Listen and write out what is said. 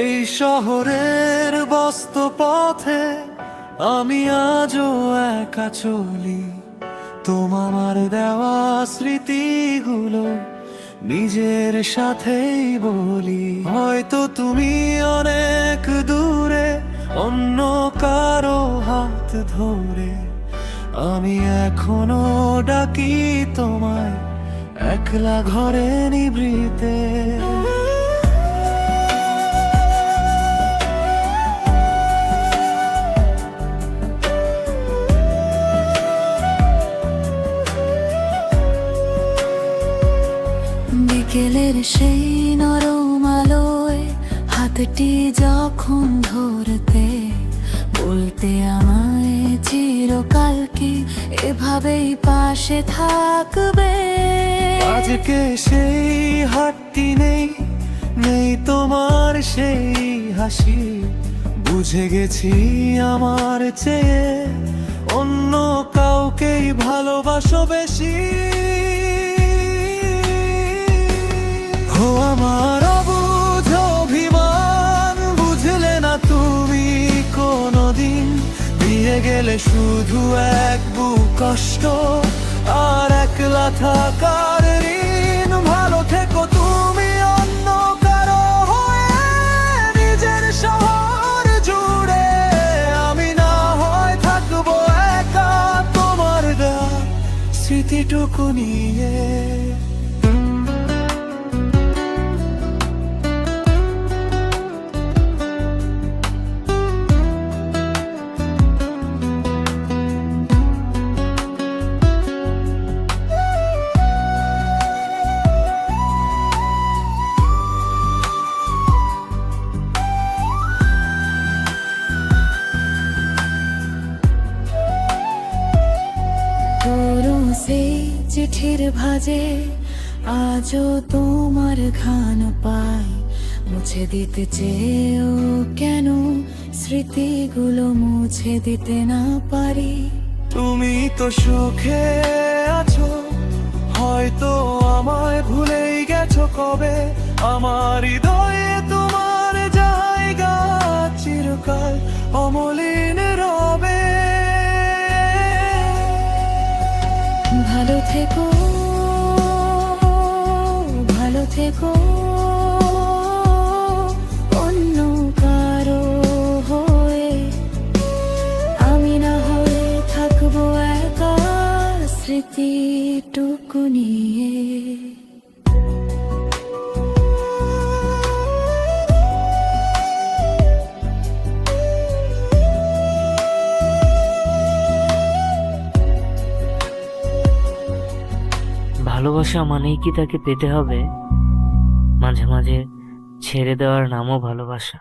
এই শহরের ব্যস্ত পথে আমি আজও একা চলি। তোমার দেওয়া স্মৃতিগুলো নিজের সাথেই বলি। হয়তো তুমি অনেক দূরে, অন্য কারো হাত ধরে, আমি এখনো ডাকি তোমায় একলা ঘরে নিভৃতে। বিকেলের সেই নরম আলোয় হাতটি যখন ধরতে, বলতে আমায় চিরকাল কি এভাবেই পাশে থাকবে। আজকে সেই হাতটি নেই, নেই তোমার সেই হাসি। বুঝে গেছি আমার চেয়ে অন্য কাউকেই ভালোবাসো বেশি। ও আমার অবুঝ অভিমান, বুঝলে না তুমি কোনদিন। দিয়ে গেলে শুধু এক বুক কষ্ট আর একলা থাকার ঋণ। ভালো থেকো তুমি অন্য কারো হয়ে, নিজের শহর জুড়ে। আমি না হয় থাকবো একা তোমার দেওয়া স্মৃতিটুকু নিয়ে। সেই চিঠির ভাজে আজও তোমার ঘ্রাণ পাই। মুছে দিতে চেয়েও কেন স্মৃতিগুলো মুছে দিতে না পারি। তুমি তো সুখে আছো, হয়তো আমায় ভুলেই গেছো কবে। আমার হৃদয়ে তোমার জায়গা চিরকাল অমলিন রবে। ভালো থেকো, ভালো থেকো অন্য কারো হয়ে। আমি না হয়ে থাকবো একা স্মৃতিটুকু নিয়ে। ভালোবাসা মানেই কি তাকে পেতে হবে? মাঝে মাঝে ছেড়ে দেওয়ার নামও ভালোবাসা।